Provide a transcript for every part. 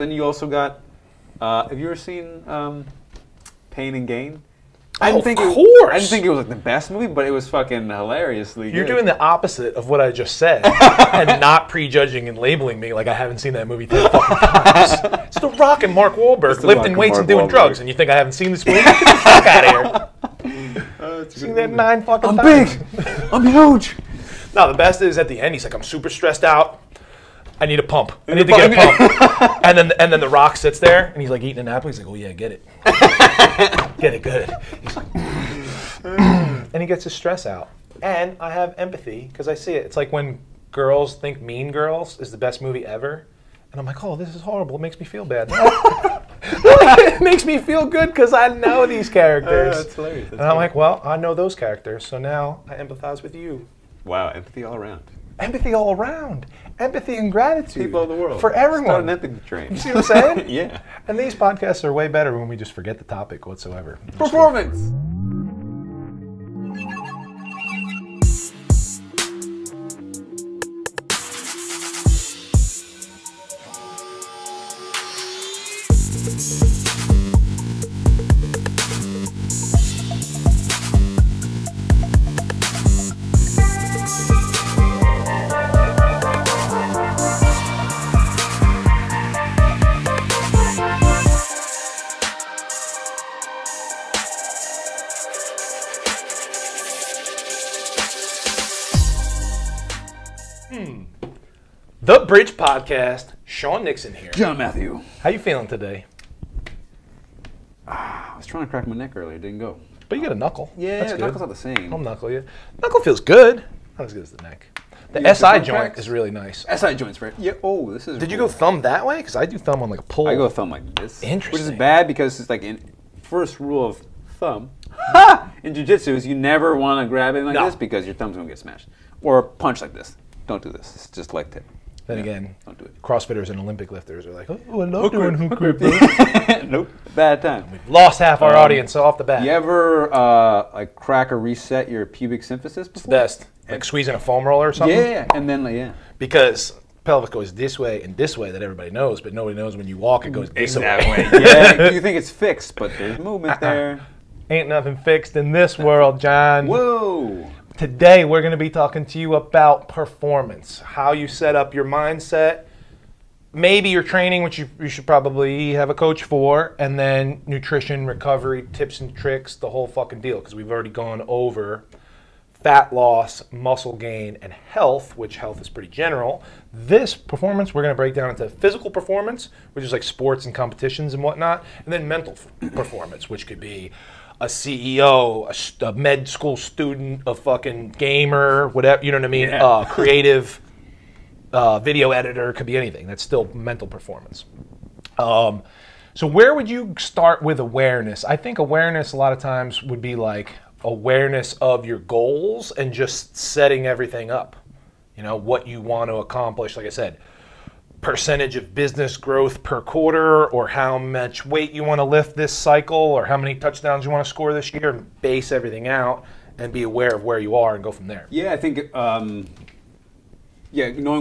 Then you also got, have you ever seen Pain and Gain? I didn't think it was like the best movie, but it was fucking hilariously good. You're doing the opposite of what I just said, and not prejudging and labeling me like I haven't seen that movie 10 fucking times. It's The Rock and Mark Walberg lifting weights and doing drugs, and you think I haven't seen this movie? Get the fuck out of here! Seen that 9 fucking times. I'm big. I'm huge. No, the best is at the end. He's like, I'm super stressed out. I need a pump. I need to get a pump. And then The Rock sits there, and he's like eating an apple. He's like, oh yeah, get it. Get it good. He's like, and he gets his stress out. And I have empathy, because I see it. It's like when girls think Mean Girls is the best movie ever. And I'm like, oh, this is horrible. It makes me feel bad. It makes me feel good because I know these characters. That's hilarious. And I'm like, well, I know those characters, so now I empathize with you. Wow, empathy all around. Empathy all around. Empathy and gratitude. People of the world. For everyone. Start an empathy train. You see what I'm saying? Yeah. And these podcasts are way better when we just forget the topic whatsoever. Performance! The Bridge Podcast. Sean Nixon here. John Matthew. How you feeling today? I was trying to crack my neck earlier. It didn't go. But you got a knuckle. Yeah, that's good. knuckle's not the same. I'll knuckle you. Knuckle feels good. Not as good as the neck. The SI joint is really nice. SI joint's right. Yeah. Oh, this is. Did you go thumb that way? Because I do thumb on like a pull. I go thumb like this. Interesting. Which is bad because it's like first rule of thumb in jiu-jitsu is you never want to grab it like this because your thumb's gonna get smashed. Or punch like this. Don't do this. It's just leg tip. Then again, don't do it. CrossFitters and Olympic lifters are like, oh, I love doing hook grip. Nope, bad time. We've lost half our audience off the bat. You ever like crack or reset your pubic symphysis before? It's the best. Like squeezing a foam roller or something? Yeah, and then like, because pelvic goes this way and this way that everybody knows, but nobody knows when you walk it goes this way. Yeah, you think it's fixed, but there's movement there. Ain't nothing fixed in this world, John. Whoa. Today, we're going to be talking to you about performance, how you set up your mindset, maybe your training, which you should probably have a coach for, and then nutrition, recovery, tips and tricks, the whole fucking deal, because we've already gone over fat loss, muscle gain, and health, which health is pretty general. This performance, we're going to break down into physical performance, which is like sports and competitions and whatnot, and then mental performance, which could be a CEO, a med school student, a fucking gamer, whatever, you know what I mean? Yeah. Creative video editor, could be anything. That's still mental performance. So where would you start with awareness? I think awareness a lot of times would be like awareness of your goals and just setting everything up. You know, what you want to accomplish, like I said, percentage of business growth per quarter, or how much weight you want to lift this cycle, or how many touchdowns you want to score this year, and base everything out and be aware of where you are and go from there. Yeah, I think, knowing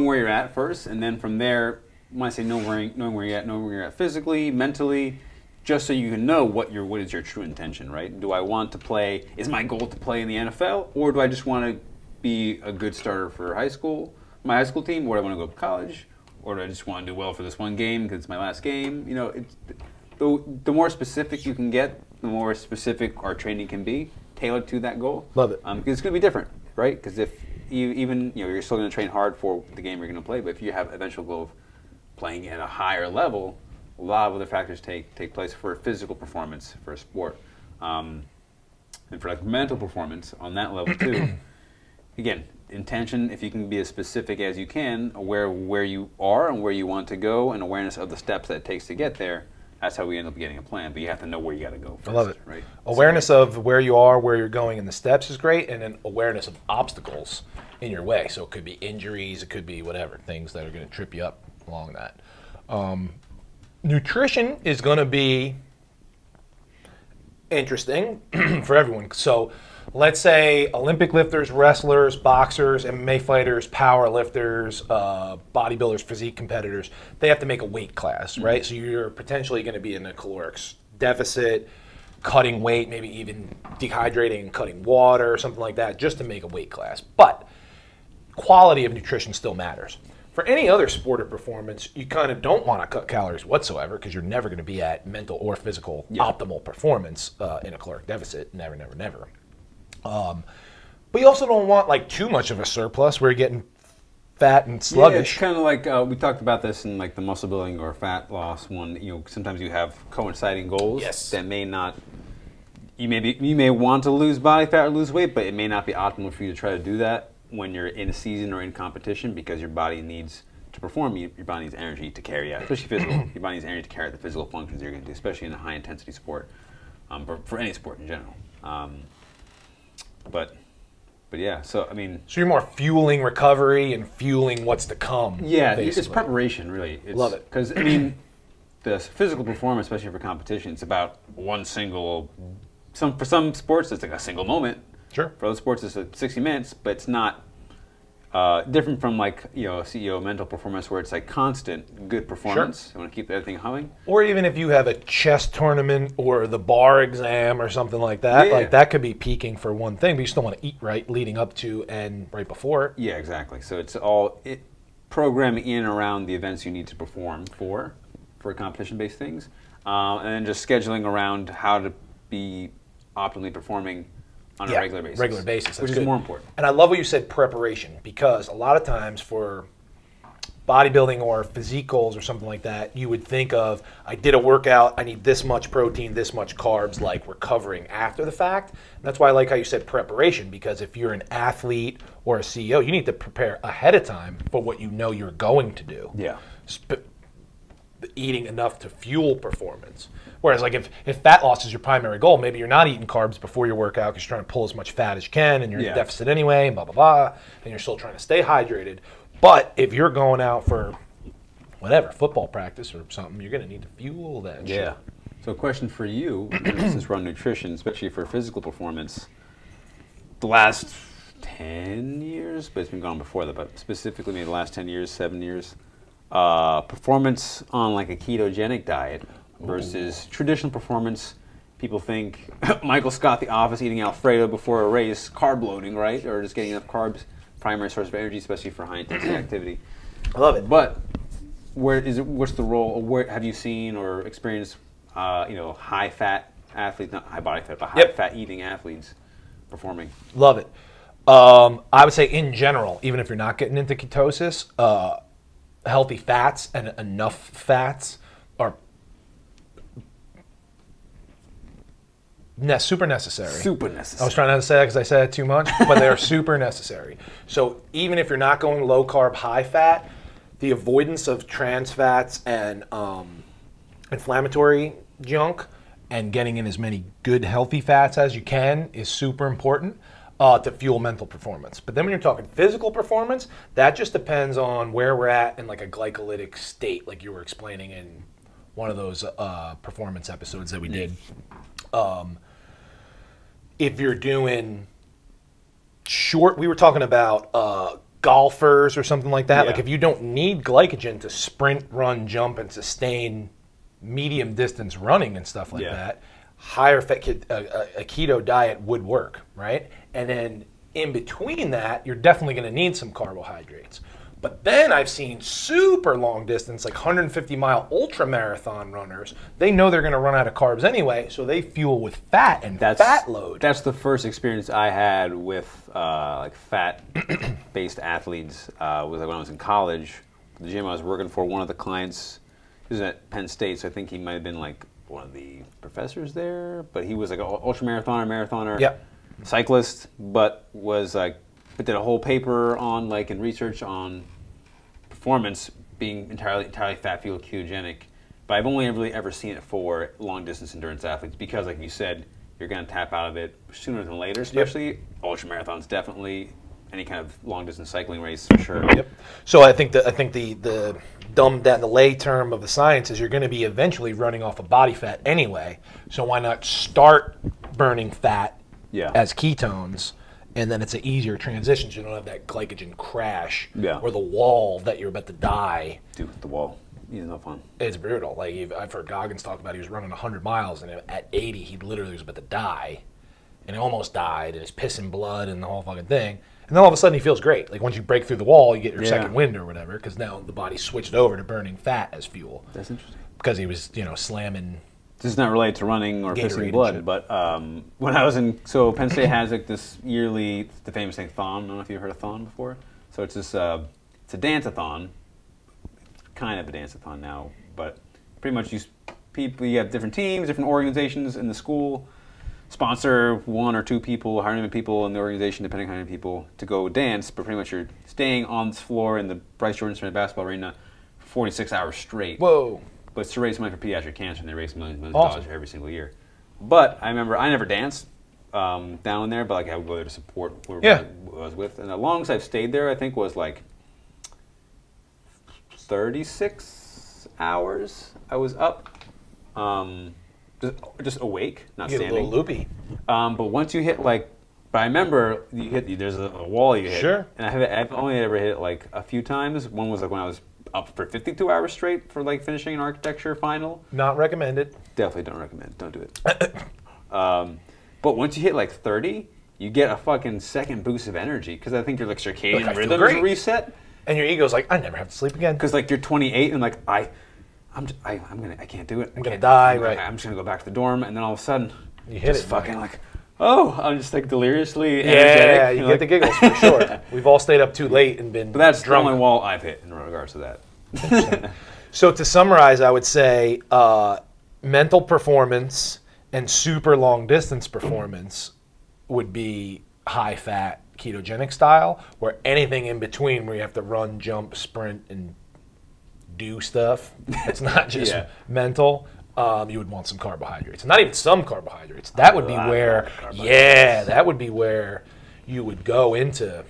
where you're at first, and then from there, when I say knowing where you're at physically, mentally, just so you can know what is your true intention, right? Do I want to play, is my goal to play in the NFL, or do I just want to be a good starter for my high school team, or do I want to go to college? Or do I just want to do well for this one game because it's my last game? You know, the more specific you can get, the more specific our training can be, tailored to that goal. Love it. Because it's going to be different, right? Because if you're still going to train hard for the game you're going to play, but if you have an eventual goal of playing at a higher level, a lot of other factors take place for physical performance for a sport, and for like mental performance on that level too. Again, intention, if you can be as specific as you can, aware of where you are and where you want to go, and awareness of the steps that it takes to get there, that's how we end up getting a plan. But you have to know where you got to go first. I love it. Right? Awareness of where you are, where you're going, and the steps is great, and then awareness of obstacles in your way. So it could be injuries, it could be whatever, things that are going to trip you up along that. Nutrition is going to be interesting for everyone. So let's say Olympic lifters, wrestlers, boxers, MMA fighters, power lifters, bodybuilders, physique competitors, they have to make a weight class, right? So you're potentially going to be in a caloric deficit, cutting weight, maybe even dehydrating and cutting water or something like that just to make a weight class. But quality of nutrition still matters. For any other sport or performance, you kind of don't want to cut calories whatsoever because you're never going to be at mental or physical optimal performance in a caloric deficit. Never, never, never. But you also don't want like too much of a surplus where you're getting fat and sluggish. Yeah, it's kind of like we talked about this in like the muscle building or fat loss one. You know, sometimes you have coinciding goals that may not. You may want to lose body fat or lose weight, but it may not be optimal for you to try to do that when you're in a season or in competition because your body needs to perform. Your body needs energy to carry out, especially physical. Your body needs energy to carry out the physical functions you're going to do, especially in a high intensity sport, for any sport in general. But yeah, so I mean, so you're more fueling recovery and fueling what's to come. Yeah, basically. It's preparation, really. Love it, because I mean, the physical performance, especially for competition, it's about one single. For some sports, it's like a single moment. Sure. For other sports, it's 60 minutes, but it's not different from like CEO mental performance where it's like constant good performance. You want to keep everything humming. Or even if you have a chess tournament or the bar exam or something like that, like that could be peaking for one thing, but you still want to eat right leading up to and right before. Yeah, exactly. So it's all programming in and around the events you need to perform for competition-based things, and then just scheduling around how to be optimally performing on a regular basis. Which is more important. And I love what you said, preparation, because a lot of times for bodybuilding or physique goals or something like that, you would think of, I did a workout, I need this much protein, this much carbs, like recovering after the fact. And that's why I like how you said preparation, because if you're an athlete or a CEO, you need to prepare ahead of time for what you know you're going to do. Yeah. Eating enough to fuel performance. Whereas like if fat loss is your primary goal, maybe you're not eating carbs before your workout because you're trying to pull as much fat as you can and you're in a deficit anyway, and blah, blah, blah, and you're still trying to stay hydrated. But if you're going out for whatever, football practice or something, you're going to need to fuel that shit. So a question for you, since we're on nutrition, especially for physical performance, the last 10 years, but it's been gone before that, but specifically maybe the last 10 years, 7 years, performance on like a ketogenic diet versus traditional performance. People think Michael Scott, The Office, eating Alfredo before a race, carb loading, right? Or just getting enough carbs, primary source of energy, especially for high intensity activity. I love it. But what's the role, or where have you seen or experienced, high fat athletes, not high body fat, but high fat eating athletes performing? Love it. I would say in general, even if you're not getting into ketosis, healthy fats and enough fats are super necessary. Super necessary. I was trying not to say that because I said it too much, but they are super necessary. So even if you're not going low carb, high fat, the avoidance of trans fats and inflammatory junk and getting in as many good healthy fats as you can is super important to fuel mental performance. But then when you're talking physical performance, that just depends on where we're at in like a glycolytic state, like you were explaining in one of those performance episodes that we did. If you're doing short, we were talking about golfers or something like that. Like if you don't need glycogen to sprint, run, jump, and sustain medium distance running and stuff like that, higher fat a keto diet would work, right? And then in between that, you're definitely going to need some carbohydrates. But then I've seen super long distance, like 150-mile ultra marathon runners. They know they're going to run out of carbs anyway, so they fuel with fat and fat load. That's the first experience I had with like fat-based athletes. Was like when I was in college. The gym I was working for, one of the clients, he was at Penn State, so I think he might have been like one of the professors there. But he was like an ultra marathoner, cyclist, but was like, but did a whole paper on like and research on performance being entirely fat fueled ketogenic. But I've only really ever seen it for long distance endurance athletes because, like you said, you're going to tap out of it sooner than later. Especially ultra marathons, definitely any kind of long distance cycling race for sure. So I think the dumbed down, the lay term of the science is you're going to be eventually running off of body fat anyway. So why not start burning fat as ketones, and then it's an easier transition so you don't have that glycogen crash or the wall that you're about to die. Dude, the wall. He's no fun. It's brutal. Like I've heard Goggins talk about he was running 100 miles, and at 80 he literally was about to die, and he almost died, and he's pissing blood and the whole fucking thing. And then all of a sudden he feels great. Like once you break through the wall, you get your second wind or whatever, because now the body switched over to burning fat as fuel. That's interesting. Because he was, slamming. This is not related to running or pissing blood, but when I was Penn State has like this yearly, the famous thing, Thon. I don't know if you've heard of Thon before. So it's this, it's a dance-a-thon, kind of a dance-a-thon now, but pretty much you have different teams, different organizations in the school, sponsor one or two people, however many people in the organization, depending on how many people, to go dance, but pretty much you're staying on this floor in the Bryce Jordan Center basketball arena for 46 hours straight. Whoa. But it's to raise money for pediatric cancer, and they raise millions of dollars every single year. But I remember I never danced down there, but like I would go there to support whoever I was with. And the longest I've stayed there, I think, was like 36 hours. I was up, just awake, not standing. Get a little loopy. But once you hit but I remember there's a wall you hit. Sure. And I've only ever hit it like a few times. One was like when I was up for 52 hours straight for like finishing an architecture final. Not recommended. Definitely don't recommend. Don't do it. But once you hit like 30, you get a fucking second boost of energy because I think your like circadian rhythm is reset. And your ego's like, I never have to sleep again. Because like you're 28 and like I can't do it. I'm gonna die. I'm just gonna go back to the dorm, and then all of a sudden you hit it. Fucking like, I'm just like deliriously energetic. Yeah, you get the giggles for sure. We've all stayed up too late and been. But that's drunk. the only wall I've hit in regards to that. So to summarize, I would say mental performance and super long distance performance would be high fat ketogenic style, where anything in between where you have to run, jump, sprint, and do stuff, it's not just mental, you would want some carbohydrates. Not even some carbohydrates. That would be where, that would be where you would go into,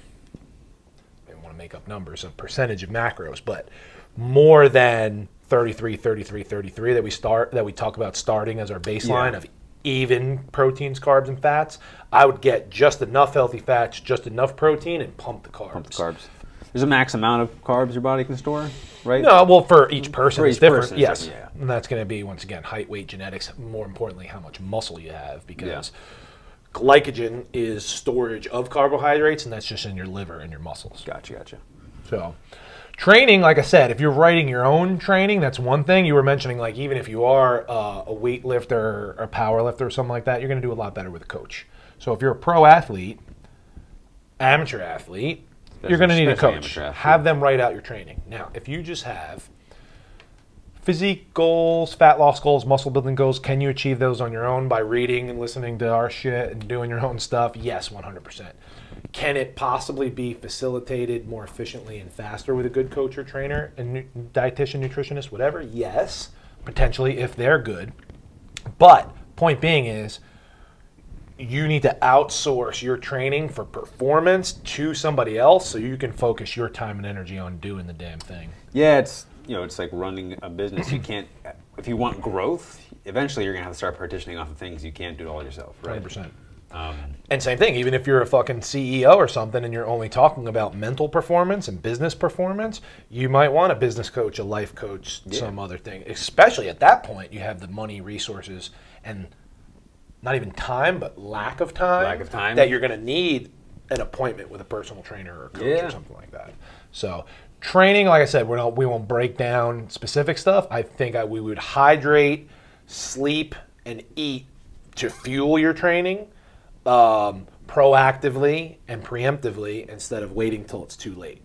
I don't want to make up numbers of percentage of macros, but more than 33 that we talk about starting as our baseline of even proteins, carbs, and fats. I would get just enough healthy fats, just enough protein, and pump the carbs. Pump the carbs. There's a max amount of carbs your body can store, right? No, well, for each person, it's different. Person, yes, and that's going to be, once again, height, weight, genetics. More importantly, how much muscle you have, because glycogen is storage of carbohydrates, and that's just in your liver and your muscles. Gotcha. So, training, like I said, if you're writing your own training, that's one thing. You were mentioning, like, even if you are a weightlifter or a power lifter or something like that, you're going to do a lot better with a coach. So if you're a pro athlete, amateur athlete, you're going to need a coach. Have them write out your training. Now, if you just have physique goals, fat loss goals, muscle building goals, can you achieve those on your own by reading and listening to our shit and doing your own stuff? Yes, 100%. Can it possibly be facilitated more efficiently and faster with a good coach or trainer and dietitian, nutritionist, whatever? Yes, potentially if they're good. But point being is, you need to outsource your training for performance to somebody else so you can focus your time and energy on doing the damn thing. Yeah, it's like running a business. You can't, if you want growth, eventually you're going to have to start partitioning off of things you can't do it all yourself, right? 100%. And same thing, even if you're a fucking CEO or something and you're only talking about mental performance and business performance, you might want a business coach, a life coach, some other thing. Especially at that point, you have the money, resources, and not even time, but lack of time that you're going to need an appointment with a personal trainer or a coach or something like that. So training, like I said, we won't break down specific stuff. I think we would hydrate, sleep, and eat to fuel your training proactively and preemptively instead of waiting till it's too late,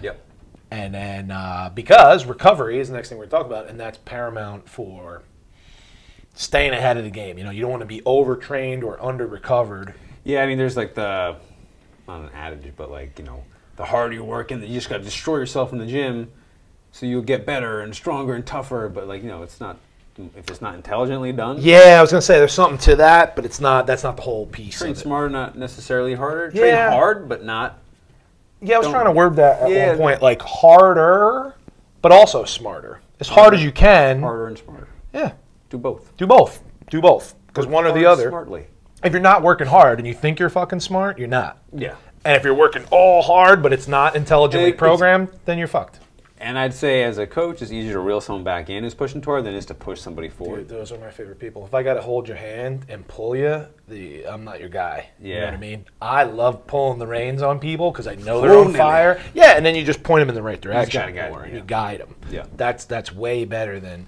Yep. And then because recovery is the next thing we're talking about, and that's paramount for staying ahead of the game. You don't want to be overtrained or under-recovered. Yeah, I mean, there's like not an adage, but like, the harder you work, and you just got to destroy yourself in the gym so you'll get better and stronger and tougher. But like, it's not, if it's not intelligently done. Yeah, I was going to say there's something to that, but that's not the whole piece. Train smarter, not necessarily harder. Train hard, but not. Yeah, I was trying to word that at one point, like harder, but also smarter. As hard as you can. Harder and smarter. Yeah. Do both. Do both. Because one or the other. Smartly. if you're not working hard and you think you're fucking smart, you're not. Yeah. And if you're working all hard but it's not intelligently programmed, then you're fucked. And I'd say as a coach, it's easier to reel someone back in who's pushing toward than it is to push somebody forward. Dude, those are my favorite people. If I got to hold your hand and pull you, I'm not your guy. Yeah. You know what I mean? I love pulling the reins on people because I know they're on fire. Yeah, and then you just point them in the right direction and you guide them. Yeah. That's way better than,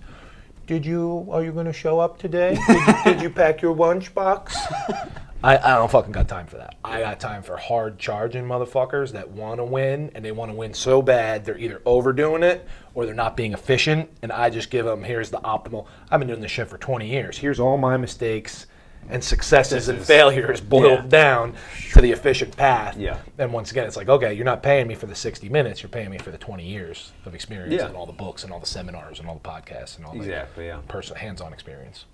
are you going to show up today? Did you pack your lunchbox? I don't fucking got time for that. I got time for hard charging motherfuckers that want to win, and they want to win so bad they're either overdoing it or they're not being efficient, and I just give them, here's the optimal. I've been doing this shit for 20 years. Here's all my mistakes and successes and failures boiled down to the efficient path. Yeah. And once again, it's like, okay, you're not paying me for the 60 minutes. You're paying me for the 20 years of experience and all the books and all the seminars and all the podcasts and all the hands-on experience.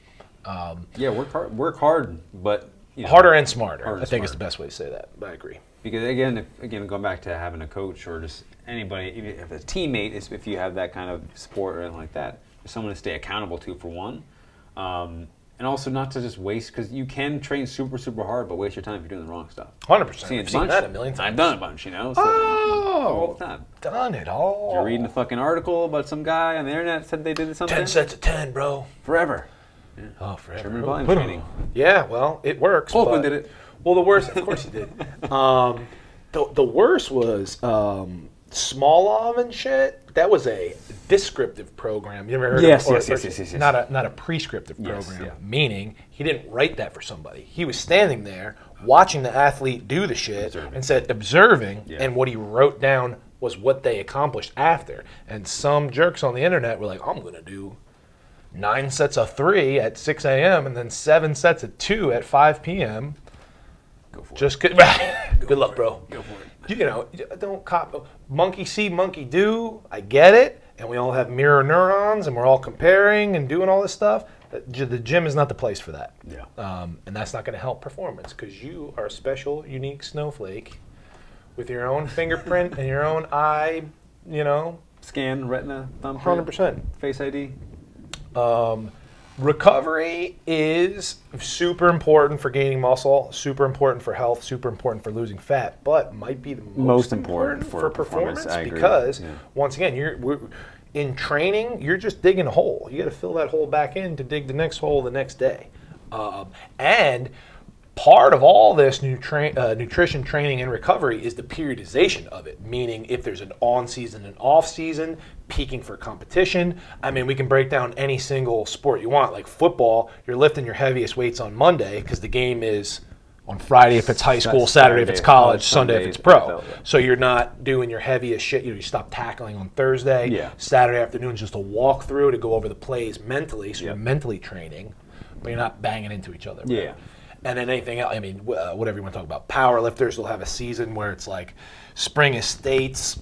Work hard, but... harder and smarter, I think is the best way to say that. I agree. Because again, going back to having a coach or just anybody, if a teammate, if you have that kind of support or anything like that, someone to stay accountable to for one, and also not to just waste, because you can train super, super hard, but waste your time if you're doing the wrong stuff. 100%. I've seen that a million times. I've done a bunch, So all the time. Done it all. You're reading a fucking article about some guy on the internet said they did something. 10 sets of 10, bro. Forever. Yeah. Oh, forever. German volume training. Yeah, well, it works. Holtzman did it. Well, the worst, of course he did. The worst was Smolov and shit. That was a descriptive program. You ever heard of it? Yes. Not a prescriptive program, meaning he didn't write that for somebody. He was standing there watching the athlete do the shit and said observing, and what he wrote down was what they accomplished after. And some jerks on the internet were like, I'm going to do 9 sets of 3 at 6 a.m. and then 7 sets of 2 at 5 p.m. Go for it. Good luck, bro. Go for it. Don't cop. Monkey see, monkey do. I get it. And we all have mirror neurons and we're all comparing and doing all this stuff. The gym is not the place for that. Yeah. And that's not going to help performance because you are a special, unique snowflake with your own fingerprint and your own eye, Scan, retina, thumbprint. 100%. Face ID. Recovery is super important for gaining muscle, super important for health, super important for losing fat, but might be the most important for performance because, once again, in training, you're just digging a hole. You got to fill that hole back in to dig the next hole the next day. And part of all this nutrition training and recovery is the periodization of it, meaning if there's an on-season and off-season, peaking for competition. I mean, we can break down any single sport you want. Like football, you're lifting your heaviest weights on Monday because the game is on Friday if it's high school, Saturday if it's college, Sunday if it's pro. So you're not doing your heaviest shit. You stop tackling on Thursday. Saturday afternoon is just a walkthrough to go over the plays mentally, so you're mentally training, but you're not banging into each other. Right? And then anything else, I mean, whatever you want to talk about. Power lifters will have a season where it's like spring is states,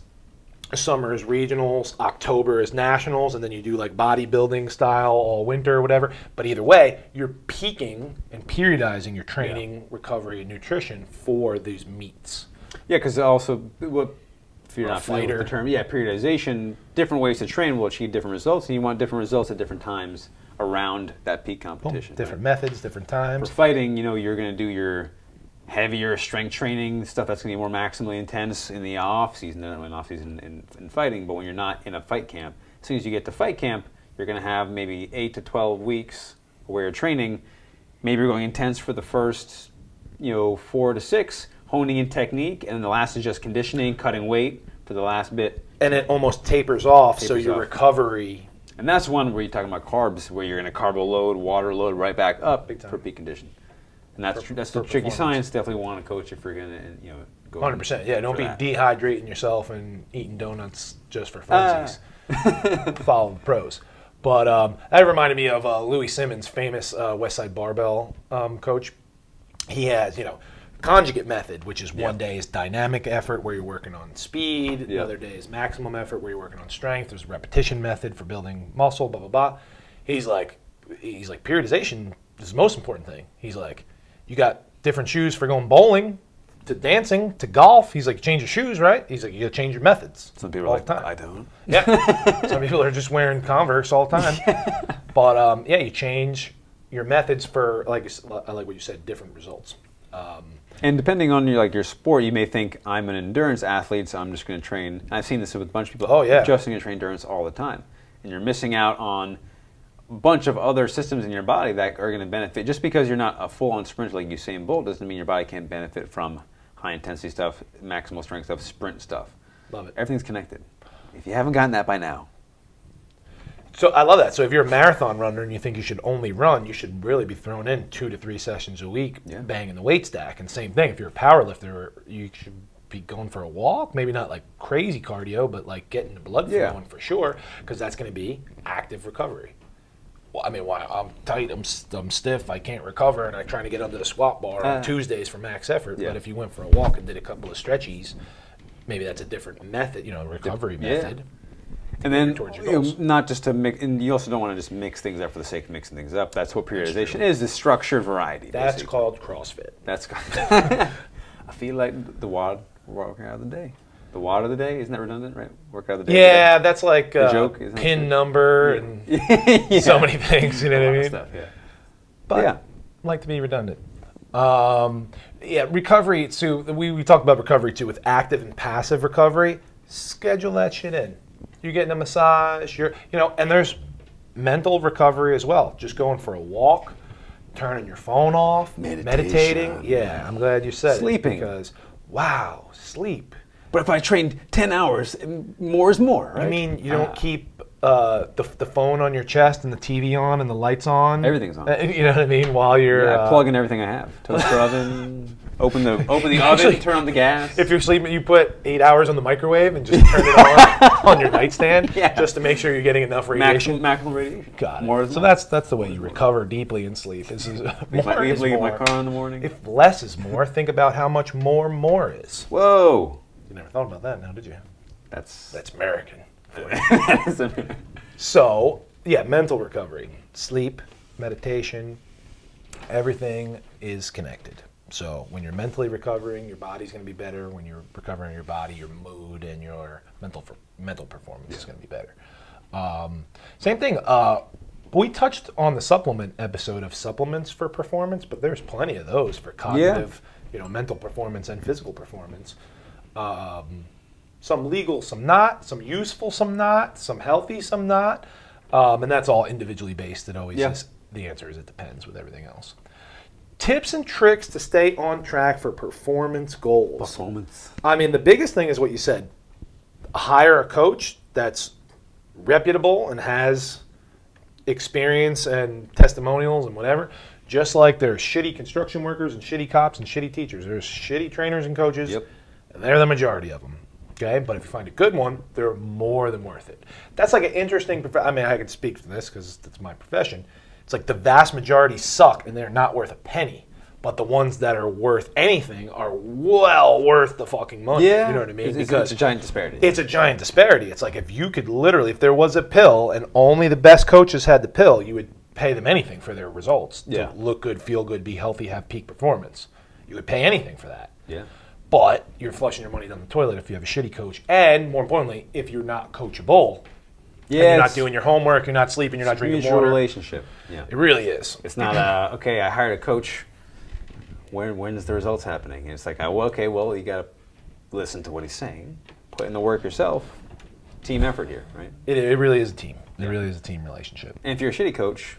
summer is regionals, October is nationals, and then you do like bodybuilding style all winter or whatever. But either way, you're peaking and periodizing your training, recovery, and nutrition for these meets. Yeah, because also, if you're not familiar with the term, periodization, different ways to train will achieve different results, and you want different results at different times around that peak competition. Different methods, different times. For fighting, you're going to do your heavier strength training, stuff that's going to be more maximally intense in the off-season, in fighting, but when you're not in a fight camp, as soon as you get to fight camp, you're going to have maybe 8 to 12 weeks where you're training. Maybe you're going intense for the first, 4 to 6, honing in technique, and then the last is just conditioning, cutting weight for the last bit. And it almost tapers off, so your recovery... And that's one where you're talking about carbs, where you're going to carbo load, water load right back up for peak condition. And that's the tricky science. Definitely want to coach if you're going to, go 100%. Yeah, don't be dehydrating yourself and eating donuts just for funsies. Follow the pros. But that reminded me of Louis Simmons, famous Westside Barbell coach. He has, conjugate method, which is one day is dynamic effort where you're working on speed, the other day is maximum effort where you're working on strength. There's repetition method for building muscle, blah, blah, blah. He's like periodization is the most important thing. He's like, you got different shoes for going bowling, to dancing, to golf. He's like, you change your shoes, right? He's like, you gotta change your methods. Some people are like, I don't. Yeah. Some people are just wearing Converse all the time. But you change your methods for, I like what you said, different results. And depending on your sport, you may think I'm an endurance athlete, so I'm just going to train. I've seen this with a bunch of people. Oh, yeah. Just going to train endurance all the time, and you're missing out on a bunch of other systems in your body that are going to benefit. Just because you're not a full-on sprinter like Usain Bolt doesn't mean your body can't benefit from high-intensity stuff, maximal strength stuff, sprint stuff. Love it. Everything's connected. If you haven't gotten that by now. So I love that. So if you're a marathon runner and you think you should only run, you should really be throwing in 2 to 3 sessions a week, banging the weight stack. And same thing, if you're a power lifter, you should be going for a walk. Maybe not like crazy cardio, but like getting the blood flowing for sure, because that's going to be active recovery. Well, I mean, why I'm tight, I'm stiff, I can't recover, and I'm trying to get under the squat bar on Tuesdays for max effort. But if you went for a walk and did a couple of stretchies, maybe that's a different method, recovery method. And then, not just to mix, and you also don't want to just mix things up for the sake of mixing things up. That's what periodization is, the structured variety. That's basically called CrossFit. That's I feel like the WOD workout of the day. The WOD of the day, isn't that redundant, right? Workout of the day. Yeah, that's like joke, pin number and so many things, you know what I mean? Stuff, But I like to be redundant. Recovery, too. We talked about recovery, too, with active and passive recovery. Schedule that shit in. You're getting a massage, and there's mental recovery as well. Just going for a walk, turning your phone off, meditating. Yeah, I'm glad you said sleeping. Because, wow, sleep. But if I trained 10 hours, more is more, right? I mean, you don't keep the phone on your chest and the TV on and the lights on. Everything's on. You know what I mean? While you're I plug in everything I have. Toaster oven. Open the oven, turn on the gas. If you're sleeping, you put 8 hours on the microwave and just turn it on your nightstand just to make sure you're getting enough radiation. Maximal radiation. Got it. More so that's the way you recover deeply in sleep. This is more is leave more. My car in the morning. If less is more, think about how much more is. Whoa. You never thought about that now, did you? That's American. That is American. So, mental recovery, sleep, meditation, everything is connected. So when you're mentally recovering, your body's going to be better. When you're recovering your body, your mood and your mental performance is going to be better. Same thing. We touched on the supplement episode of supplements for performance, but there's plenty of those for cognitive, mental performance and physical performance. Some legal, some not. Some useful, some not. Some healthy, some not. And that's all individually based. It always is. The answer is it depends with everything else. Tips and tricks to stay on track for performance goals. I mean, the biggest thing is what you said. Hire a coach that's reputable and has experience and testimonials and whatever. Just like there's shitty construction workers and shitty cops and shitty teachers. There's shitty trainers and coaches, and they're the majority of them. Okay, but if you find a good one, they're more than worth it. That's like an interesting, I mean, I can speak to this because it's my profession. It's like the vast majority suck and they're not worth a penny. But the ones that are worth anything are well worth the fucking money. Yeah. You know what I mean? It's a giant disparity. It's a giant disparity. It's like if you could literally, if there was a pill and only the best coaches had the pill, you would pay them anything for their results. To look good, feel good, be healthy, have peak performance. You would pay anything for that. Yeah. But you're flushing your money down the toilet if you have a shitty coach. And more importantly, if you're not coachable. Yeah, you're not doing your homework, you're not sleeping, you're not drinking water. It's a mutual relationship. Yeah. It really is. It's not, okay, I hired a coach. When's the results happening? And it's like, okay, well, you got to listen to what he's saying. Put in the work yourself. Team effort here, right? It really is a team. It really is a team relationship. And if you're a shitty coach,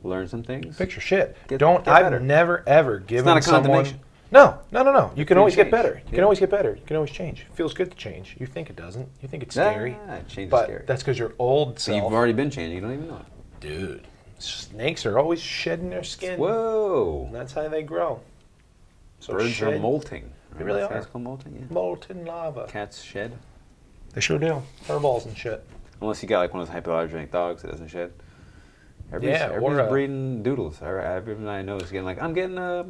learn some things. Fix your shit. Get I've better. never, ever given someone... It's not a condemnation. No. You can always get better. You can always get better. You can always change. It feels good to change. You think it doesn't. You think it's scary. Change but is scary. that's because your old self... You've already been changing. You don't even know it. Dude, snakes are always shedding their skin. Whoa. And that's how they grow. So birds are molting. They really are. Cats called molting, yeah. Molten lava. Cats shed. They sure do. Hairballs and shit. Unless you got like one of those hypoallergenic dogs that doesn't shed. Everybody's breeding doodles. Everyone I know is getting like, I'm getting a...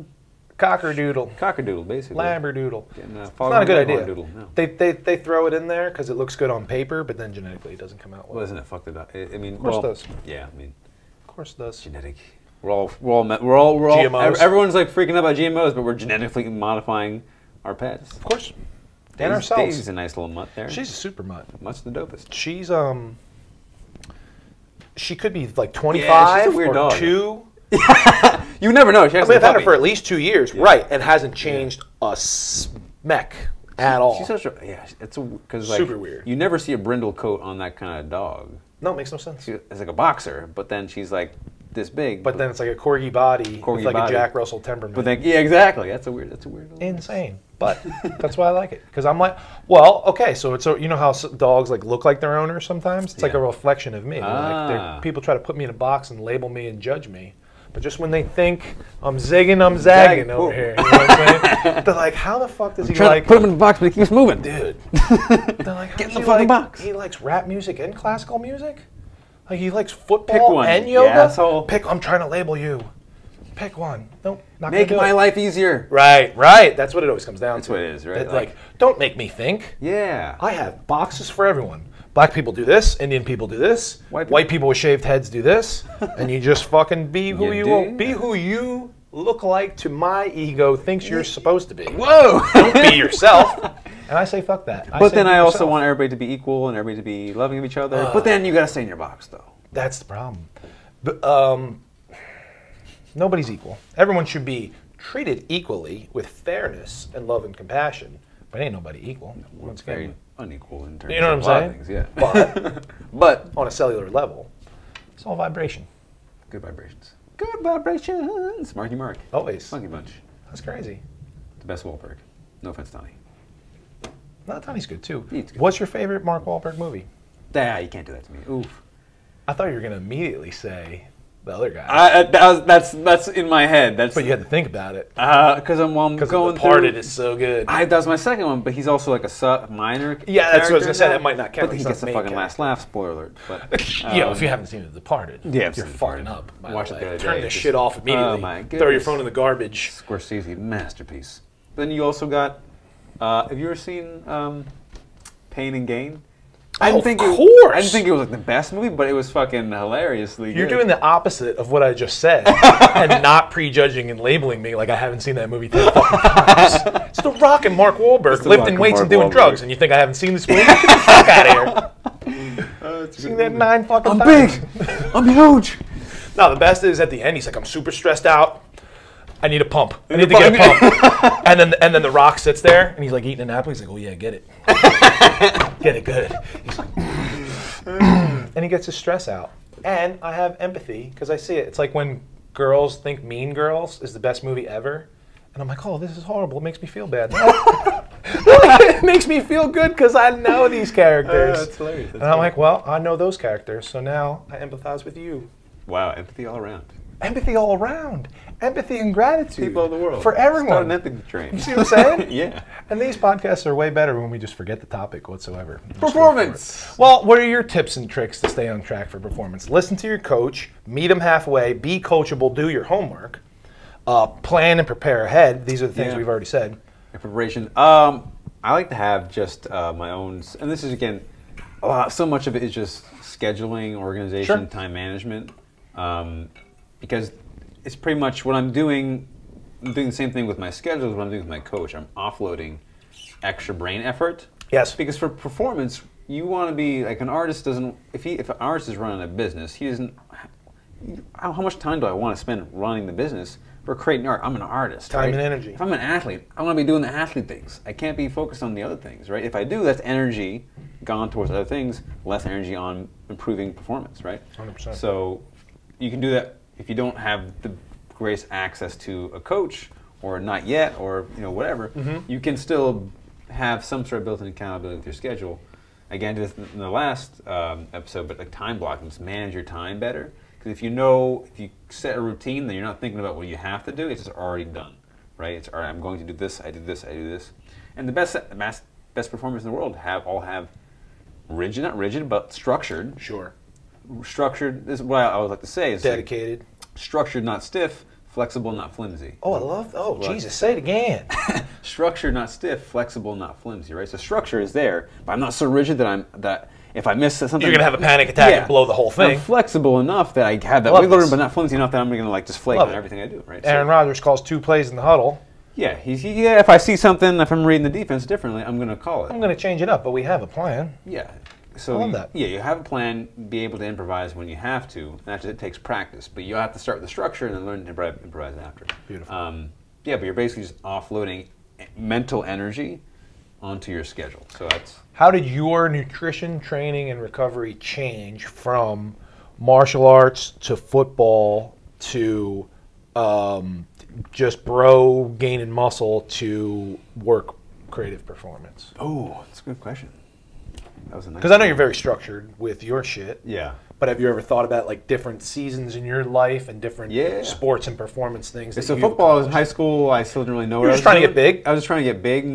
Cockerdoodle. Cockerdoodle, basically. Labradoodle. It's not a good idea. Doodle, no. They throw it in there because it looks good on paper, but then genetically it doesn't come out well. Well, isn't it fucked up? I mean, of course it does. Yeah, I mean, of course it does. Genetic. We're all GMOs. Everyone's like freaking out about GMOs, but we're genetically modifying our pets. Of course. And ourselves. Daisy's a nice little mutt there. She's a super mutt. Mutt's the dopest. She's she could be like 25 Yeah, she's a weird or dog. 2. You never know. She has I've had her puppy. for at least 2 years, right, and hasn't changed a smack at all. She's such a it's because like Super weird. You never see a brindle coat on that kind of dog. No, it makes no sense. It's like a boxer, but then she's like this big. But then it's like a corgi body with like body. a Jack Russell temperament. But then yeah, exactly. That's a weird. Insane. But that's why I like it, because I'm like, well, okay, so it's you know how dogs like look like their owners sometimes. It's like a reflection of me. People try to put me in a box and label me and judge me. But just when they think I'm zigging, I'm zagging over here. You know what I'm saying? They're like, how the fuck does he like... Put him in the box, but he keeps moving. Dude. They're like, get in the fucking box. He likes rap music and classical music? Like, he likes football Pick one. and yoga? Yeah, asshole. I'm trying to label you. Pick one. Nope, not Make gonna do my it. life easier. Right, right. That's what it always comes down to. That's what it is, right? Like, don't make me think. Yeah. I have boxes for everyone. Black people do this. Indian people do this. White people with shaved heads do this. And you just fucking be who You you do? will. Be who you look like to my ego thinks you're supposed to be. Whoa! Don't be yourself. And I say fuck that. But then I also yourself. want everybody to be equal and everybody to be loving of each other. But then you got to stay in your box, though. That's the problem. But, nobody's equal. Everyone should be treated equally with fairness and love and compassion. But ain't nobody equal. Once Very again, unequal in terms you know of what I'm a lot of saying? things, yeah. But on a cellular level, it's all vibration. Good vibrations. Good vibrations. Marky Mark. Always. Funky Bunch. That's crazy. The best Wahlberg. No offense, Donnie. No, Tony's good too. He's good. What's your favorite Marc Walberg movie? Yeah, you can't do that to me. Oof. I thought you were going to immediately say the other guy. That's in my head. That's But you had to think about it. because I'm going Because through. Departed is so good. That was my second one, but he's also like a minor. Yeah, that's what I was character gonna say. now. That might not count. But He's he not gets the the main fucking last laugh. Spoiler alert. But You know, if you haven't seen The Departed, yeah, you're fucking up. By Watch the it way. the other Turn day. this Just- shit off immediately. Oh my goodness. Throw your phone in the garbage. Scorsese masterpiece. Then you also got. Have you ever seen Pain and Gain? I didn't think it was like the best movie, but it was fucking hilariously good. You're doing the opposite of what I just said, and not prejudging and labeling me like I haven't seen that movie 10 fucking times. It's The Rock and Mark Wahlberg The Rock lifting and weights and Mark doing Wahlberg. drugs, and you think I haven't seen this movie? Get the fuck out of here! Seen that 9 fucking I'm times. big. I'm huge. No, the best is at the end. He's like, I'm super stressed out. I need a pump. I need to get a pump. and then The Rock sits there and he's like eating an apple. He's like, oh yeah, get it, get it good. He's like, and he gets his stress out. And I have empathy because I see it. It's like when girls think Mean Girls is the best movie ever, and I'm like, oh, this is horrible. It makes me feel bad. It makes me feel good because I know these characters. That's hilarious. And I'm like, well, I know those characters, so now I empathize with you. Wow, empathy all around. Empathy all around. Empathy and gratitude. People of the world. For everyone. Start an empathy train. You see what I'm saying? Yeah. And these podcasts are way better when we just forget the topic whatsoever. Just go for Performance. it. Well, what are your tips and tricks to stay on track for performance? Listen to your coach, meet him halfway, be coachable, do your homework, plan and prepare ahead. These are the things Yeah. we've already said. In preparation. I like to have just my own, and this is again, so much of it is just scheduling, organization, Sure. time management, because it's pretty much what I'm doing. I'm doing the same thing with my schedule as what I'm doing with my coach. I'm offloading extra brain effort. Yes. Because for performance, you want to be like an artist doesn't. If an artist is running a business, he doesn't. How much time do I want to spend running the business for creating art? I'm an artist. Time right? and energy. If I'm an athlete, I want to be doing the athlete things. I can't be focused on the other things, right? If I do, that's energy gone towards other things, less energy on improving performance, right? 100%. So you can do that if you don't have the greatest access to a coach, or not yet, or whatever. You can still have some sort of built-in accountability with your schedule. Again, just in the last episode, but like time blocking, just manage your time better. Because if you set a routine, then you're not thinking about what you have to do. It's just already done, right? It's all right. I'm going to do this. I do this. I do this. And the best performers in the world all have rigid, not rigid, but structured. Sure. Structured. This is what I would like to say. Is Dedicated. Like, structured, not stiff. Flexible, not flimsy. Oh, I love. Oh, Jesus, say it again. Structured, not stiff. Flexible, not flimsy. Right. So structure is there, but I'm not so rigid that if I miss something, You're gonna have a panic attack and blow the whole thing. I'm flexible enough that I have that Love wiggle room, this. but not flimsy enough that I'm gonna just flake Love on it. everything I do. Right. Aaron Rodgers calls 2 plays in the huddle. Yeah. If I see something, if I'm reading the defense differently, I'm gonna call it. I'm going to change it up, but we have a plan. Yeah. so I love that. Yeah, you have a plan, be able to improvise when you have to. And that's, it takes practice, but you have to start with the structure and then learn to improvise after. Beautiful. Yeah, but you're basically just offloading mental energy onto your schedule. So that's How did your nutrition, training, and recovery change from martial arts to football to just bro gaining muscle to work creative performance? Oh, that's a good question. That was a nice. Because I know you're very structured with your shit. Yeah. But have you ever thought about like different seasons in your life and different sports and performance things? So football, I was in high school. I still didn't really know. You were just trying to get big. I was just trying to get big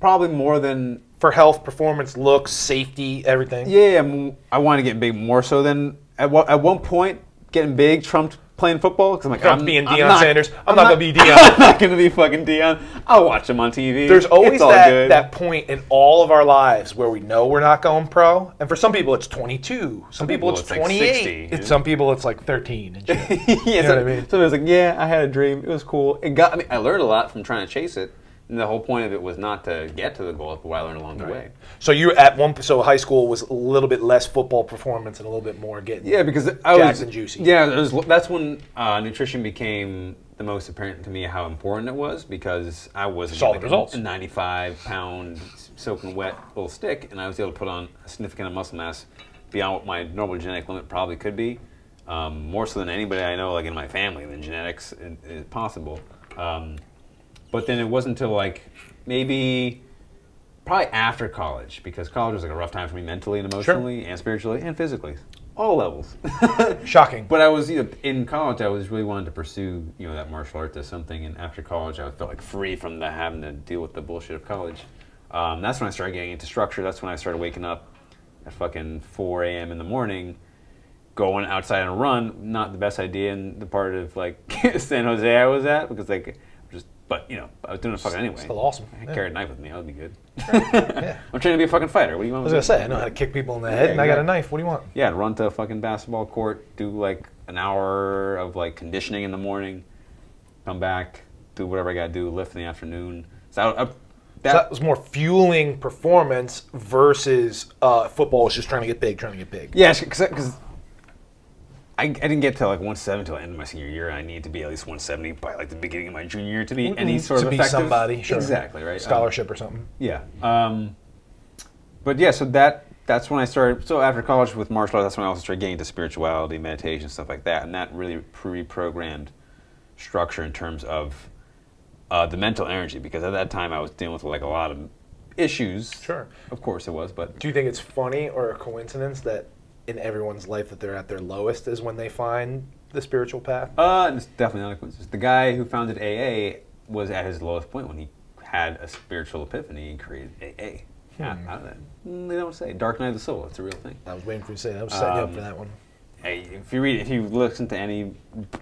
probably more than for health, performance, looks, safety, everything. Yeah, I wanted to get big more so than at one point getting big trumped playing football because I'm like I'm being Deion Sanders. I'm not gonna be Deion. I'm not gonna be fucking Deion. I'll watch him on TV. There's always that point in all of our lives where we know we're not going pro, and for some people it's 22, some people it's 28, like 60, some people it's like 13. And shit. Yeah, you know what I mean? So it was like, yeah, I had a dream. It was cool. I learned a lot from trying to chase it. And the whole point of it was not to get to the goal, but what I learned along the way. So so high school was a little bit less football performance and a little bit more getting because I was and juicy. Yeah, that's when nutrition became the most apparent to me how important it was because I was a 95-pound soaking wet little stick, and I was able to put on a significant amount of muscle mass beyond what my normal genetic limit probably could be, more so than anybody I know, like in my family. Than genetics is possible. But then it wasn't until like probably after college, because college was like a rough time for me mentally and emotionally and spiritually and physically, all levels. Shocking. But I was in college. I was really wanting to pursue that martial art as something, and after college, I felt like free from having to deal with the bullshit of college. That's when I started getting into structure. That's when I started waking up at fucking 4 a.m. in the morning, going outside on a run. Not the best idea in the part of like San Jose I was at, because like. But, I was doing it fucking anyway. Still awesome. I carried a knife with me. That would be good. Yeah. I'm trying to be a fucking fighter. What do you want? I was going to say, I know how to kick people in the head, and I got a knife. What do you want? Yeah, run to a fucking basketball court, do like an hour of like conditioning in the morning, come back, do whatever I got to do, lift in the afternoon. So that was more fueling performance versus football was just trying to get big. Yeah, because I didn't get to like 170 until the end of my senior year, and I needed to be at least 170 by like the beginning of my junior year to be any sort of effective. Somebody, sure. Exactly, right? Scholarship or something. Yeah. But yeah, so that's when I started. So after college with martial arts, that's when I also started getting into spirituality, meditation, stuff like that, and that really pre-programmed structure in terms of the mental energy, because at that time I was dealing with like a lot of issues. Sure. Of course it was, but... Do you think it's funny or a coincidence that in everyone's life that they're at their lowest is when they find the spiritual path? It's definitely not a coincidence. The guy who founded AA was at his lowest point when he had a spiritual epiphany and created AA. Out of that. They don't say. Dark Night of the Soul. It's a real thing. I was waiting for you to say that. I was setting you up for that one. Hey, if you listen to any,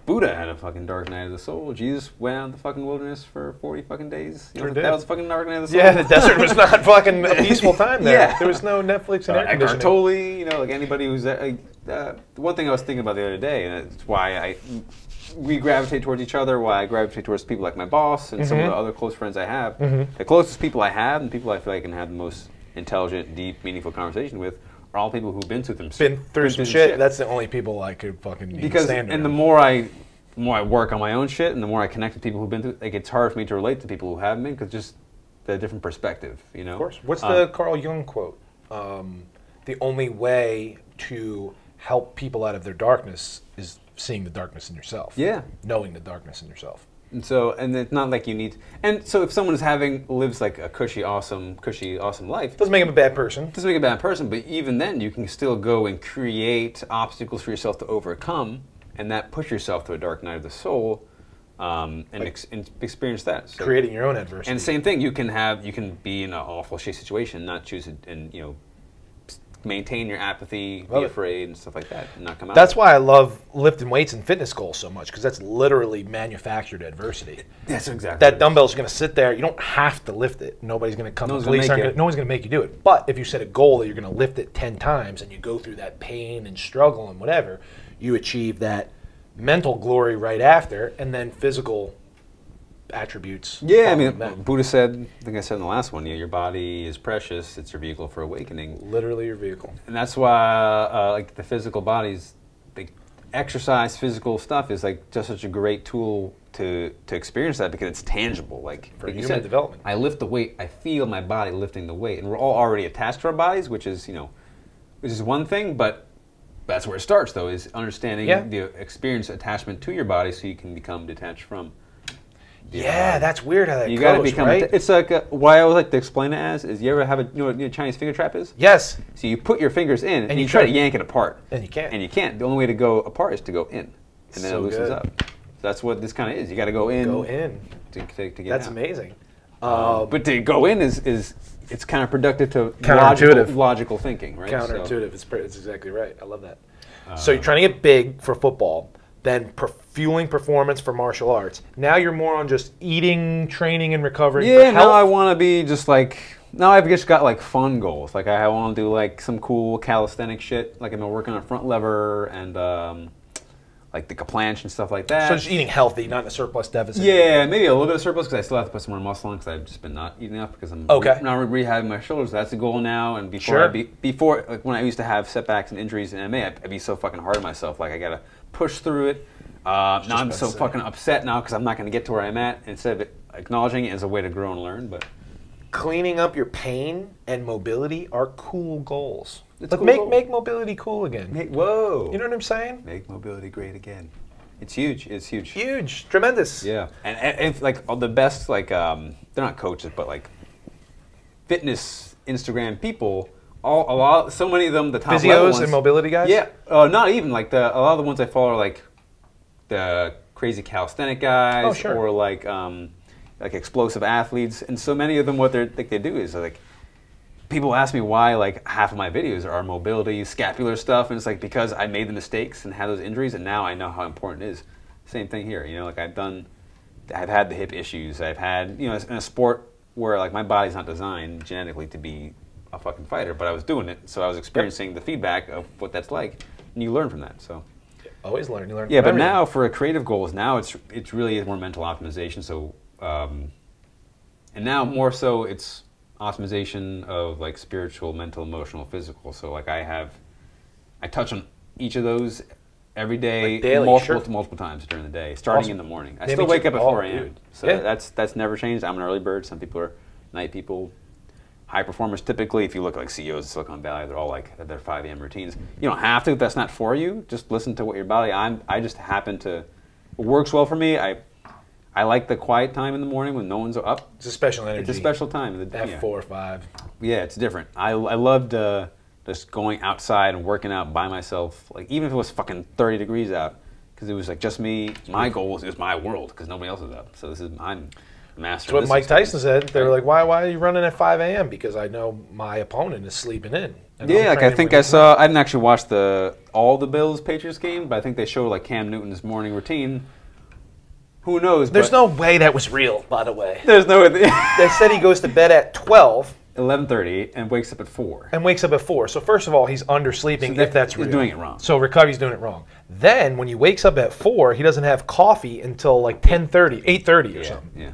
Buddha had a fucking dark night of the soul. Jesus went out in the fucking wilderness for 40 fucking days. That was a fucking dark night of the soul. Yeah, the desert was not fucking a peaceful time there. Yeah. There was no Netflix and air conditioning. Totally, like anybody who's the one thing I was thinking about the other day, and it's why we gravitate towards each other, why I gravitate towards people like my boss and some of the other close friends I have. The closest people I have and people I feel like I can have the most intelligent, deep, meaningful conversation with are all people who've been through some shit. That's the only people I could fucking stand and the more I work on my own shit, and the more I connect with people who've been through, like, it's hard for me to relate to people who haven't been, because just the different perspective, Of course. What's the Carl Jung quote? The only way to help people out of their darkness is seeing the darkness in yourself. Yeah. Knowing the darkness in yourself. And it's not like you need. And so, if someone lives like a cushy, awesome life, doesn't make him a bad person. Doesn't make a bad person, but even then, you can still go and create obstacles for yourself to overcome, and that push yourself to a dark night of the soul, and experience that. So, creating your own adversity. And same thing, you can be in an awful shit situation, not choose it, and maintain your apathy, be afraid, and stuff like that, and not come out. That's why I love lifting weights and fitness goals so much, because that's literally manufactured adversity. That's exactly. That dumbbell's going to sit there. You don't have to lift it. Nobody's going to come. No one's going to make you do it. But if you set a goal that you're going to lift it 10 times and you go through that pain and struggle and whatever, you achieve that mental glory right after, and then physical attributes. Yeah, I mean, men. Buddha said, I think I said in the last one, your body is precious. It's your vehicle for awakening. Literally your vehicle. And that's why, like, the physical bodies, the exercise, physical stuff is, like, just such a great tool to experience that because it's tangible. Like, For like you human said, development. I lift the weight. I feel my body lifting the weight. And we're all already attached to our bodies, which is, which is one thing, but that's where it starts, though, is understanding the experience attachment to your body so you can become detached from. Yeah, that's weird how that you goes, got to become. right? It's like what I always like to explain it as is: you ever have you know what a Chinese finger trap is? Yes. So you put your fingers in and you try to yank it apart, and you can't. And you can't. The only way to go apart is to go in, and then it loosens up. So that's what this kind of is. You got to go in. Go in. To get That's out. amazing. But to go in is it's counterproductive to logical thinking, right? Counterintuitive. So. It's exactly right. I love that. So you're trying to get big for football, then fueling performance for martial arts. Now you're more on just eating, training, and recovering. Yeah, for now health. I want to be just like. Now I've just got like fun goals. Like I want to do like some cool calisthenic shit. Like I've been working on front lever and like the planche and stuff like that. So just eating healthy, not in a surplus deficit. Yeah, maybe a little bit of surplus because I still have to put some more muscle on because I've just been not eating enough because I'm now rehabbing my shoulders. That's the goal now. And before, like when I used to have setbacks and injuries in MMA, I'd be so fucking hard on myself. Like I gotta push through it. Now I'm so fucking upset now because I'm not gonna get to where I'm at. Instead of acknowledging it as a way to grow and learn, but cleaning up your pain and mobility are cool goals. It's cool make mobility cool again. Whoa. You know what I'm saying? Make mobility great again. It's huge. It's huge. Huge. Tremendous. Yeah. And if like all the best, like they're not coaches, but like fitness Instagram people, so many of them, the top level ones, physios and mobility guys. Yeah. Not even like a lot of the ones I follow are like the crazy calisthenic guys, or like explosive athletes, and so many of them, what they do is like. People ask me why like half of my videos are mobility, scapular stuff, and it's like because I made the mistakes and had those injuries, and now I know how important it is. Same thing here, like I've had the hip issues. I've had, in a sport where like my body's not designed genetically to be a fucking fighter, but I was doing it, so I was experiencing the feedback of what that's like, and you learn from that. So always learn. You learn. Yeah, from but everything. now for creative goals, now it's really more mental optimization. So, and now more so it's optimization of like spiritual, mental, emotional, physical. So like I touch on each of those every day, like daily, multiple times during the day, starting in the morning. I still wake up at 4 a.m. So that's never changed. I'm an early bird. Some people are night people. High performers typically, if you look like CEOs of Silicon Valley, they're all like their 5 a.m. routines. You don't have to if that's not for you. Just listen to what your body. I just happen to. It works well for me. I like the quiet time in the morning when no one's up. It's a special energy. It's a special time. At 4 or 5. Yeah, it's different. I loved just going outside and working out by myself, like even if it was fucking 30 degrees out, because it was like just me. My goal was my world because nobody else is up. So I'm master. That's what Mike Tyson said. They were like, "Why are you running at 5 a.m.?" Because I know my opponent is sleeping in. Yeah, like I think I saw. I didn't actually watch all the Bills Patriots game, but I think they showed like Cam Newton's morning routine. Who knows? There's no way that was real, by the way. There's no way. They said he goes to bed at 12. 11:30 and wakes up at 4. And wakes up at 4. So first of all, he's undersleeping if that's real. He's doing it wrong. So recovery's doing it wrong. Then when he wakes up at 4, he doesn't have coffee until like 10:30, 8:30 or something. Yeah.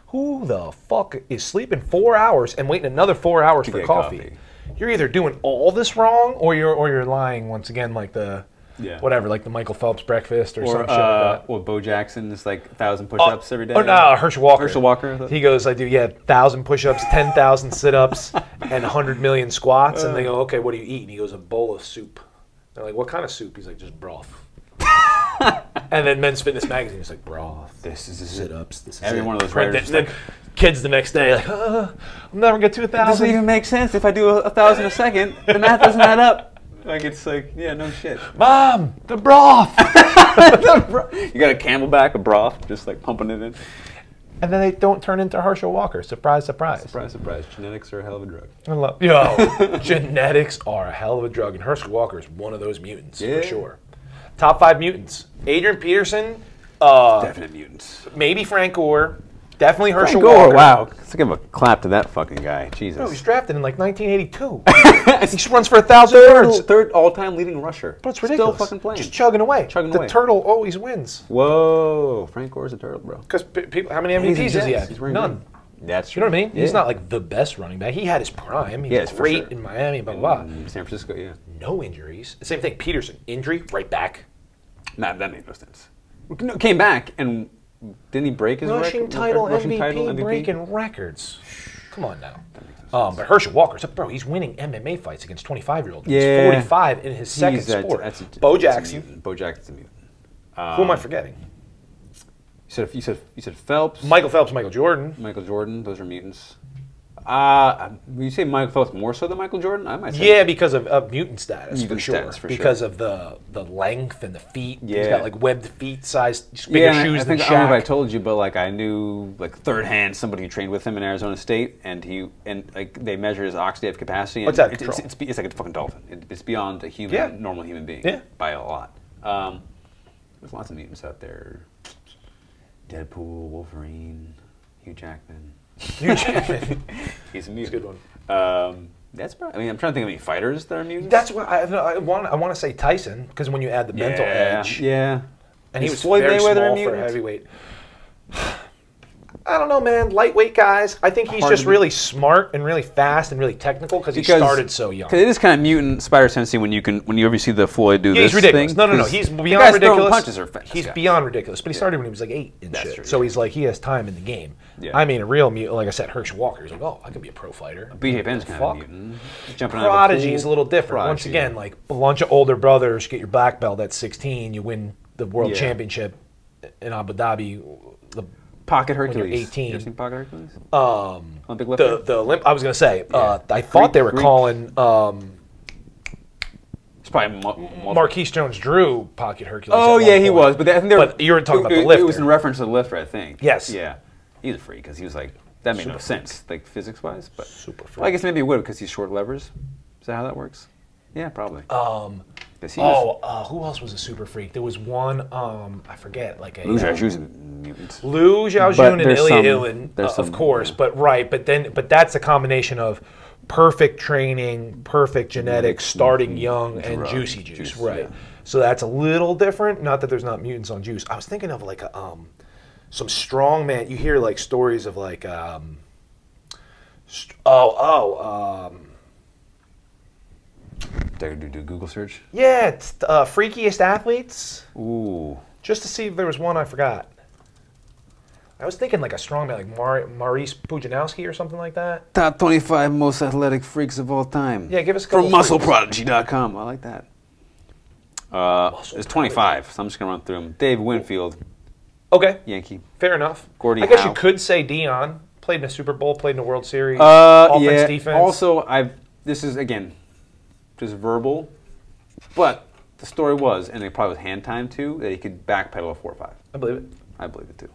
Who the fuck is sleeping 4 hours and waiting another 4 hours for coffee? You're either doing all this wrong or you're lying once again, like whatever, like the Michael Phelps breakfast or some shit like that. Well, Bo Jackson is like 1,000 push-ups every day. Oh no, Herschel Walker. Herschel Walker. He goes, I do 1,000 push-ups, 10,000 sit-ups, and 100 million squats. And they go, okay, what do you eat? And he goes, a bowl of soup. They're like, what kind of soup? He's like, just broth. And then Men's Fitness Magazine is like, broth. This is sit-ups. This is every one of those writers. The kids the next day like, I'll never get to 1,000. It doesn't even make sense. If I do 1,000 a second, the math doesn't add up. Like it's like, yeah, no shit. Mom, the broth. You got a Camelback of broth, just like pumping it in. And then they don't turn into Herschel Walker. Surprise, surprise. Surprise, surprise. Genetics are a hell of a drug. Genetics are a hell of a drug, and Herschel Walker is one of those mutants for sure. Top 5 mutants: Adrian Peterson, definite mutants. Maybe Frank Gore, Definitely Herschel Frank Gore, Walker. wow. Let's give a clap to that fucking guy. Jesus. Bro, he was drafted in like 1982. He runs for 1,000 yards. Third all-time leading rusher. But it's ridiculous. Still fucking playing. Just chugging away. The turtle always wins. Whoa. Frank Gore's a turtle, bro. Because people, how many MVPs does he have? None. That's true. You know what I mean? Yeah. He's not like the best running back. He had his prime. He was great in Miami, blah, blah, blah. San Francisco, yeah. No injuries. Same thing. Peterson. Injury, right back. Nah, that made no sense. Came back and didn't he break his rushing title, MVP, breaking records. Come on now. But Herschel Walker, bro, he's winning MMA fights against 25-year-olds. Yeah. He's 45 in his second sport. Bo Jackson. Bo Jackson's a mutant. Who am I forgetting? You said Phelps. Michael Phelps, Michael Jordan. Michael Jordan. Those are mutants. You say Michael Phelps more so than Michael Jordan? I might say. Yeah, because of mutant status, mutant for sure. Status, for because sure. of the length and the feet. Yeah. He's got like webbed feet, size bigger shoes I than think, Shaq. I don't know if I told you, but like I knew like third hand somebody who trained with him in Arizona State, and like they measured his oxidative capacity. And What's that? It's like a fucking dolphin. It's beyond a human, normal human being by a lot. There's lots of mutants out there. Deadpool, Wolverine, Hugh Jackman. Hugh Jackman. He's a mutant. He's a good one. That's probably. I mean, I'm trying to think of any fighters that are mutants. That's what I want to say Tyson, because when you add the mental edge. Yeah. And he was very small for heavyweight. I don't know, man. Lightweight guys. I think he's just really smart and really fast and really technical because he started so young. Because it is kind of mutant spider sensing when you ever see the Floyd do this he's ridiculous. thing. No. He's beyond ridiculous. Punches are fast. He's beyond ridiculous. But he started when he was like 8 and shit. True, so he's like, he has time in the game. Yeah. I mean, a real mutant, like I said, Herschel Walker. He's like, oh, I could be a pro fighter. BJ Penn's kind of a mutant. Jumping Prodigy is a little different. Once again, like a bunch of older brothers get your black belt at 16. You win the world championship in Abu Dhabi. Pocket Hercules. When you're 18. You ever seen Pocket Hercules? Olympic lifter? I was going to say, I thought they were calling it's probably Marquise Jones-Drew Pocket Hercules. Oh, yeah, he was. But I think but you were talking about the lifter. It was in reference to the lifter, I think. Yes. Yeah. He was a freak because he was like, that made no sense, like physics-wise. But super freak. Well, I guess maybe it would because he's short levers. Is that how that works? Yeah, probably. Who else was a super freak? There was one, I forget, like a... Liu Xiaoju's a mutant. Liu Xiaojun and Ilya Ilin, of course. Yeah. But that's a combination of perfect training, perfect genetics, starting young, and juicy juice. Right. Yeah. So that's a little different. Not that there's not mutants on juice. I was thinking of like some strong man. You hear like stories of like... Do a Google search? Yeah, it's freakiest athletes. Ooh. Just to see if there was one I forgot. I was thinking like a strong man, like Maurice Pujanowski or something like that. Top 25 most athletic freaks of all time. Yeah, give us a couple. From muscleprodigy.com. I like that. There's 25, so I'm just going to run through them. Dave Winfield. Okay. Yankee. Fair enough. Gordie I guess Howe. You could say Dion. Played in a Super Bowl, played in a World Series. Offense, defense. Also, this is, again, just verbal, but the story was, and it probably was hand time too, that he could backpedal a 4.5. I believe it. I believe it too.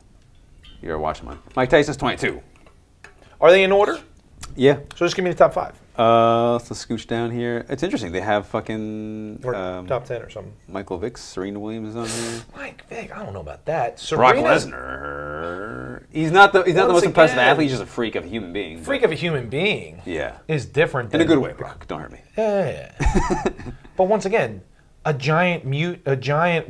You're watching mine. Mike Tyson's 22. Are they in order? Yeah. So just give me the top 5. Let's scooch down here. It's interesting. They have fucking top 10 or something. Michael Vick, Serena Williams is on here. Mike Vick, I don't know about that. Brock Lesnar. He's not the most impressive athlete. He's just a freak of a human being. Freak of a human being. Yeah. Is different than in a good way, Brock. Don't hurt me. Yeah. But once again, a giant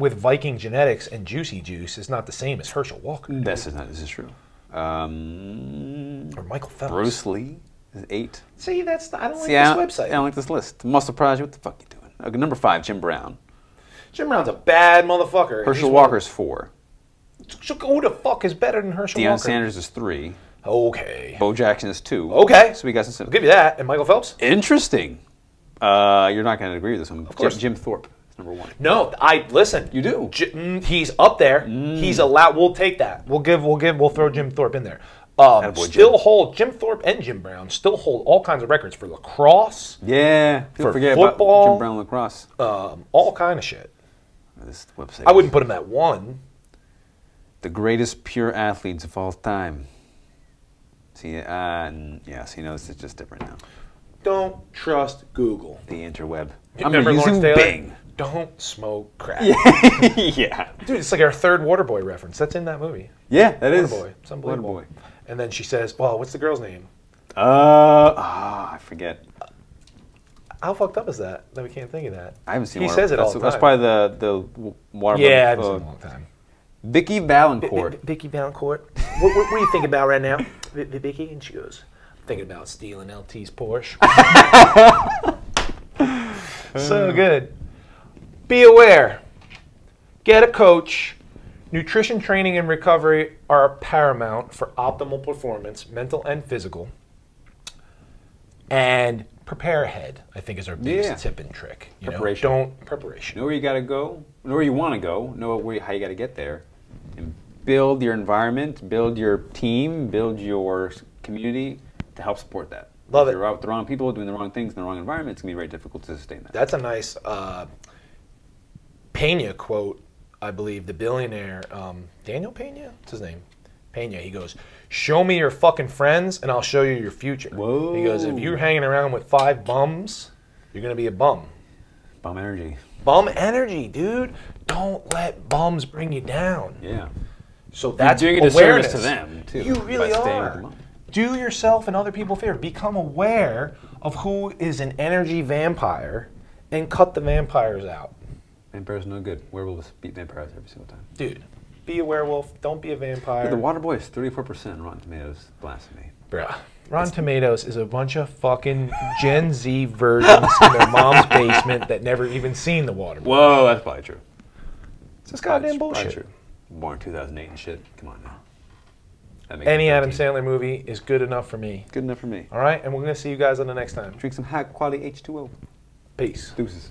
with Viking genetics and juicy juice is not the same as Herschel Walker. This is true. Or Michael Phelps. Bruce Lee is 8. See, I don't like this website. I don't like this list. Muscle Prodigy, what the fuck you doing? Okay, number 5, Jim Brown. Jim Brown's a bad motherfucker. Herschel Walker's 4. Who the fuck is better than Herschel Walker? Deion Sanders is 3. Okay. Bo Jackson is 2. Okay. So we got some. I'll give you that. And Michael Phelps? Interesting. You're not going to agree with this one. Of course. Jim Thorpe is number 1. No, listen. You do. He's up there. He's allowed. We'll take that. We'll throw Jim Thorpe in there. Jim Thorpe and Jim Brown still hold all kinds of records for lacrosse. Yeah. For forget football. About Jim Brown lacrosse. All kind of shit. This website. I wouldn't put him at 1. The greatest pure athletes of all time. See, this is just different now. Don't trust Google. The interweb. Remember Lawrence Taylor? Bing. don't smoke crack. Yeah. Dude, it's like our third Waterboy reference. That's in that movie. Yeah, that is. Waterboy. It's unbelievable. Waterboy. And then she says, well, what's the girl's name? I forget. How fucked up is that we can't think of that? I haven't seen He Waterboy. says it all the time. That's probably the Waterboy. Yeah, I haven't seen it in a long time. Vicky Valancourt. Vicky Valancourt. What are you thinking about right now, Vicky? And she goes, thinking about stealing LT's Porsche. So good. Be aware. Get a coach. Nutrition, training, and recovery are paramount for optimal performance, mental and physical. And prepare ahead, I think, is our biggest tip and trick. Preparation. Preparation. Know where you got to go. Know where you want to go. Know how you got to get there. And build your environment, build your team, build your community to help support that. Love it. If you're out with the wrong people, doing the wrong things in the wrong environment, it's going to be very difficult to sustain that. That's a nice Pena quote, I believe, the billionaire, Daniel Pena? What's his name? Pena. He goes, show me your fucking friends and I'll show you your future. Whoa. He goes, if you're hanging around with 5 bums, you're going to be a bum. Bum energy. Bum energy, dude. Don't let bums bring you down. Yeah. So that's you're doing a awareness disservice to them, too. You really by staying with are. the mom. Do yourself and other people a favor. Become aware of who is an energy vampire and cut the vampires out. Vampires are no good. Werewolves beat vampires every single time. Dude, be a werewolf. Don't be a vampire. Dude, the Waterboy is 34% on Rotten Tomatoes. Blasphemy. Bruh. Rotten Tomatoes is a bunch of fucking Gen Z virgins in their mom's basement that never even seen the Waterboy. Whoa, that's probably true. It's just goddamn Probably bullshit. true. Born 2008 and shit. Come on now. Any Adam Sandler movie is good enough for me. Good enough for me. All right, and we're going to see you guys on the next time. Drink some high quality H2O. Peace. Deuces.